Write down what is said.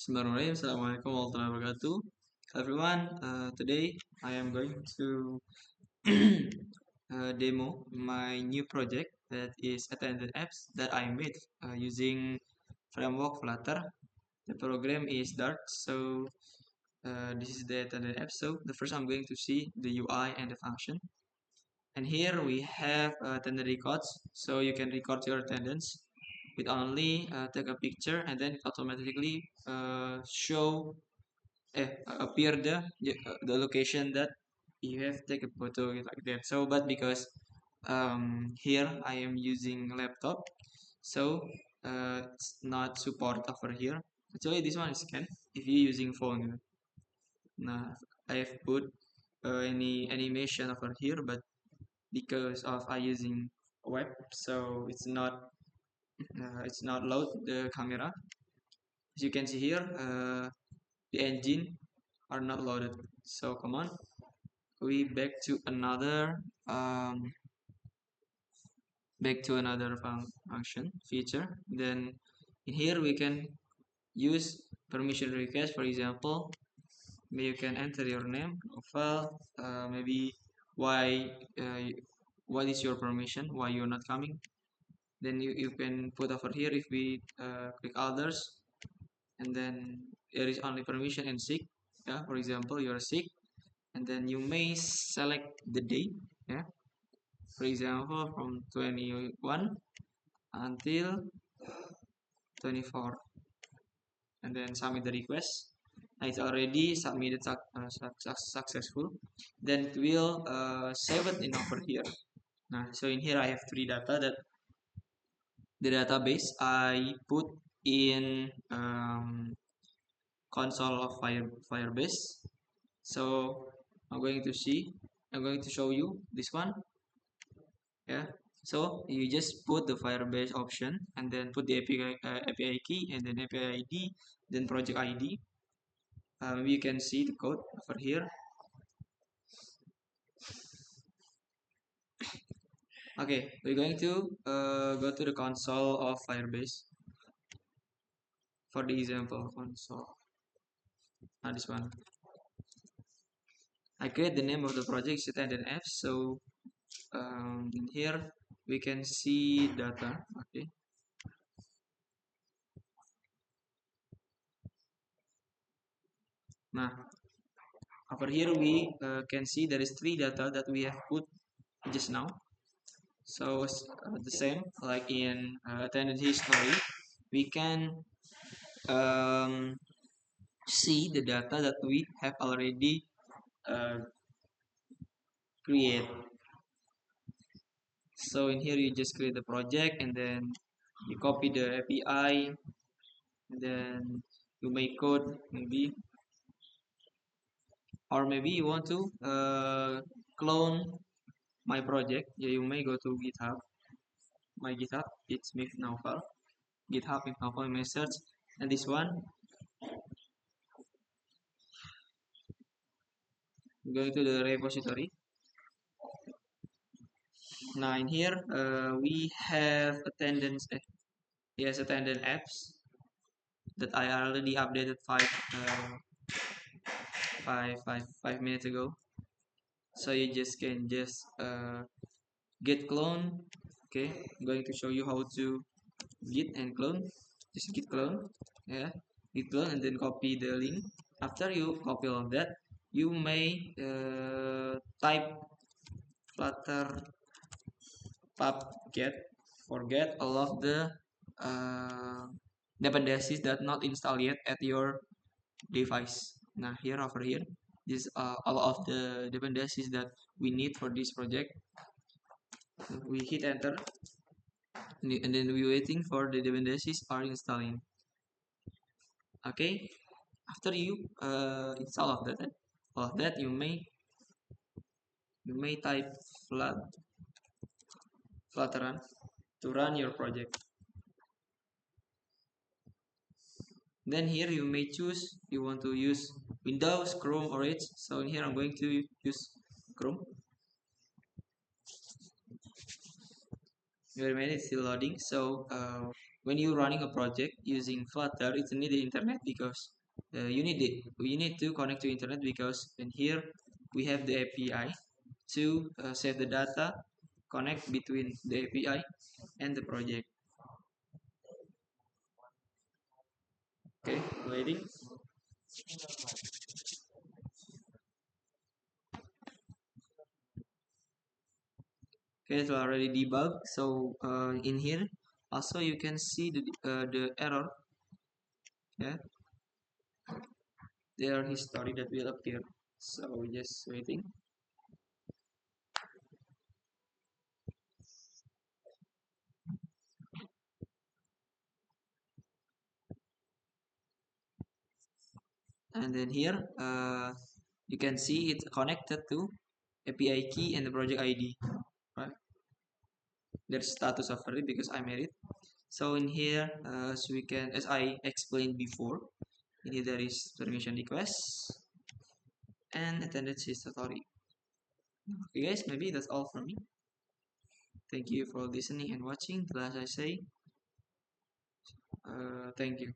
Bismillahirrahmanirrahim. Assalamualaikum warahmatullahi wabarakatuh. Hello everyone. Today I am going to demo my new project that is attended apps that I made using framework Flutter. The program is Dart. So this is the attended app. So the first I'm going to see the UI and the function. And here we have attendance records. So you can record your attendance with only take a picture and then it automatically show appear the location that you have take a photo like that. So but because here I am using laptop, so it's not support over here. Actually this one is can if you using phone. Nah, I have put any animation over here, but because of I using web, so it's not load the camera. As you can see here, the engine are not loaded. So come on, we back to another function feature. Then in here we can use permission request. For example, maybe you can enter your name, profile, maybe why what is your permission, why you're not coming. Then you can put over here if we click others, and then there is only permission and sick. Yeah, for example, you're sick, and then you may select the date. Yeah, for example, from 21 until 24, and then submit the request. Now it's already submitted successful. Then it will save it in over here. Now, so in here I have three data that the database I put in console of Firebase. So I'm going to show you this one. Yeah. So you just put the Firebase option and then put the API key and then API ID, then project ID. You can see the code over here. Okay, we're going to go to the console of Firebase for the example console. This one. I create the name of the project attended F. So in here we can see data. Okay. Now over here we can see there is three data that we have put just now. So the same like in attended history, we can um, see the data that we have already uh, create. So in here you just create the project and then you copy the API and then you make code maybe, or maybe you want to clone my project. Yeah, you may go to GitHub. My GitHub it's Mif Naufal. GitHub Mif Naufal message, and this one going to the repository. Now in here we have attendance. Yes, attendance apps that I already updated 5 minutes ago. So you just can just git clone. Okay, I'm going to show you how to git and clone. Just git clone. Yeah, git clone and then copy the link. After you copy all of that, you may type flutter pub get forget all of the uh, dependencies that not installed yet at your device. Now here over here, this all of the dependencies that we need for this project. We hit enter, and then we waiting for the dependencies are installing. Okay, after you install all of that, you may type flutter to run your project. Then here you may choose you want to use Windows, Chrome, or Edge. So in here I'm going to use Chrome. Wait a minute, it's still loading. So when you're running a project using Flutter, it's need the internet because you need it. You need to connect to internet because in here we have the API to save the data, connect between the API and the project. Okay, waiting. Okay, it's already debugged. So in here also you can see the error. Yeah, the error history that will appear. So just waiting. And then here you can see it's connected to API key and the project ID, right? There's status of it because I made it. So in here as we can, as I explained before, in here there is permission request and attendance history. Okay guys, maybe that's all from me. Thank you for listening and watching. As I say, thank you.